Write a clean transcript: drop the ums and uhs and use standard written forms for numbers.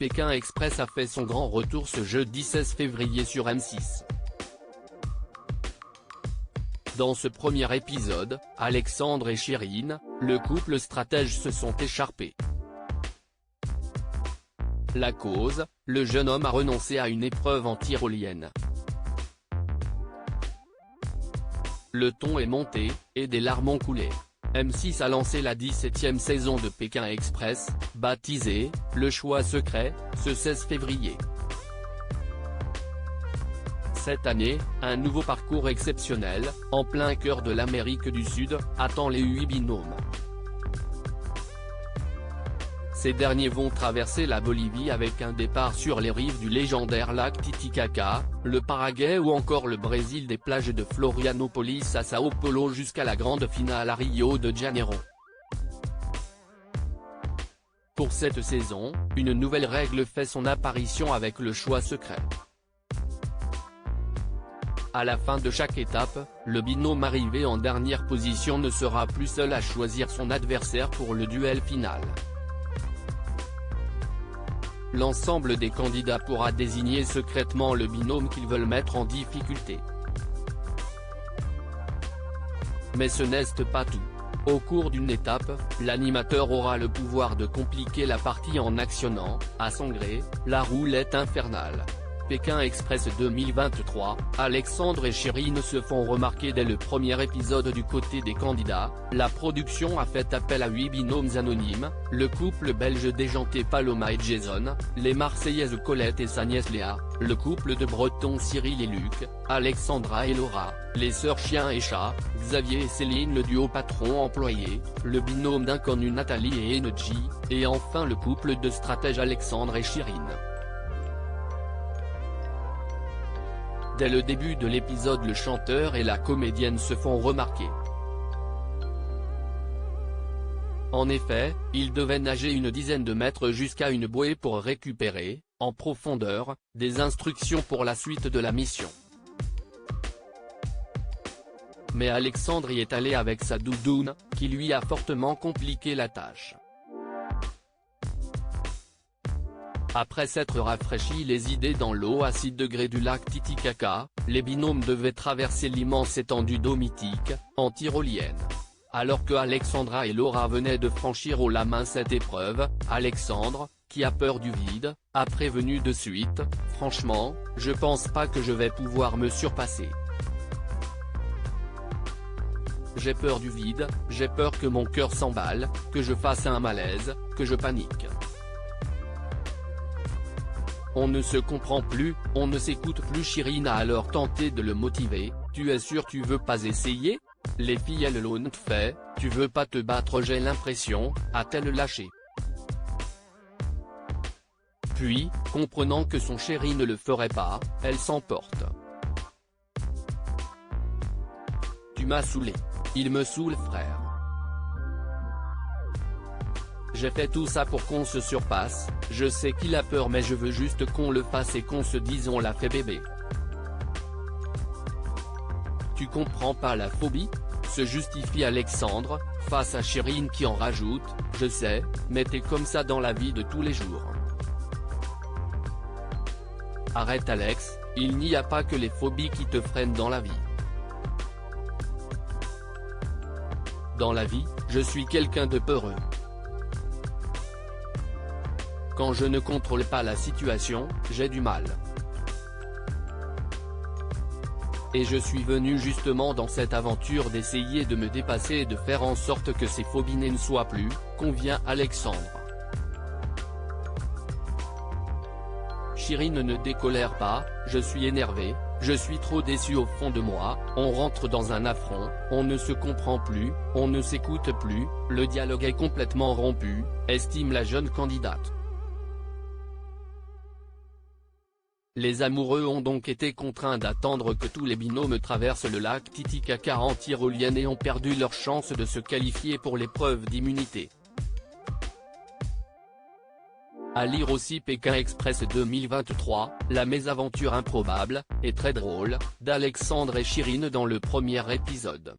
Pékin Express a fait son grand retour ce jeudi 16 février sur M6. Dans ce premier épisode, Alexandre et Chirine, le couple stratège se sont écharpés. La cause, le jeune homme a renoncé à une épreuve en tyrolienne. Le ton est monté, et des larmes ont coulé. M6 a lancé la 17e saison de Pékin Express, baptisée « Le choix secret », ce 16 février. Cette année, un nouveau parcours exceptionnel, en plein cœur de l'Amérique du Sud, attend les 8 binômes. Ces derniers vont traverser la Bolivie avec un départ sur les rives du légendaire lac Titicaca, le Paraguay ou encore le Brésil des plages de Florianópolis à Sao Paulo jusqu'à la grande finale à Rio de Janeiro. Pour cette saison, une nouvelle règle fait son apparition avec le choix secret. À la fin de chaque étape, le binôme arrivé en dernière position ne sera plus seul à choisir son adversaire pour le duel final. L'ensemble des candidats pourra désigner secrètement le binôme qu'ils veulent mettre en difficulté. Mais ce n'est pas tout. Au cours d'une étape, l'animateur aura le pouvoir de compliquer la partie en actionnant, à son gré, la roulette infernale. Pékin Express 2023, Alexandre et Chirine se font remarquer dès le premier épisode du côté des candidats. La production a fait appel à 8 binômes anonymes, le couple belge déjanté Paloma et Jason, les Marseillaises Colette et sa nièce Léa, le couple de Bretons Cyril et Luc, Alexandra et Laura, les sœurs Chien et Chat, Xavier et Céline le duo patron-employé, le binôme d'inconnus Nathalie et Energy, et enfin le couple de stratèges Alexandre et Chirine. Dès le début de l'épisode, le chanteur et la comédienne se font remarquer. En effet, ils devaient nager une dizaine de mètres jusqu'à une bouée pour récupérer, en profondeur, des instructions pour la suite de la mission. Mais Alexandre y est allé avec sa doudoune, qui lui a fortement compliqué la tâche. Après s'être rafraîchi les idées dans l'eau à 6 degrés du lac Titicaca, les binômes devaient traverser l'immense étendue d'eau mythique, en tyrolienne. Alors que Alexandra et Laura venaient de franchir haut la main cette épreuve, Alexandre, qui a peur du vide, a prévenu de suite « Franchement, je pense pas que je vais pouvoir me surpasser. J'ai peur du vide, j'ai peur que mon cœur s'emballe, que je fasse un malaise, que je panique. On ne se comprend plus, on ne s'écoute plus ». Chirine a alors tenté de le motiver, « Tu es sûr tu veux pas essayer ? Les filles elles l'ont fait, tu veux pas te battre, j'ai l'impression », a-t-elle lâché. Puis, comprenant que son chéri ne le ferait pas, elle s'emporte. « Tu m'as saoulé. Il me saoule frère. J'ai fait tout ça pour qu'on se surpasse, je sais qu'il a peur mais je veux juste qu'on le fasse et qu'on se dise on l'a fait bébé. Tu comprends pas la phobie ?» se justifie Alexandre, face à Chirine qui en rajoute « Je sais, mais t'es comme ça dans la vie de tous les jours. » Arrête Alex, il n'y a pas que les phobies qui te freinent dans la vie. Dans la vie, je suis quelqu'un de peureux. Quand je ne contrôle pas la situation, j'ai du mal. Et je suis venu justement dans cette aventure d'essayer de me dépasser et de faire en sorte que ces phobies ne soient plus, convient Alexandre. Chirine ne décolère pas, « Je suis énervé, je suis trop déçu au fond de moi, on rentre dans un affront, on ne se comprend plus, on ne s'écoute plus, le dialogue est complètement rompu », estime la jeune candidate. Les amoureux ont donc été contraints d'attendre que tous les binômes traversent le lac Titicaca en tyrolienne et ont perdu leur chance de se qualifier pour l'épreuve d'immunité. À lire aussi Pékin Express 2023, la mésaventure improbable, et très drôle, d'Alexandre et Chirine dans le premier épisode.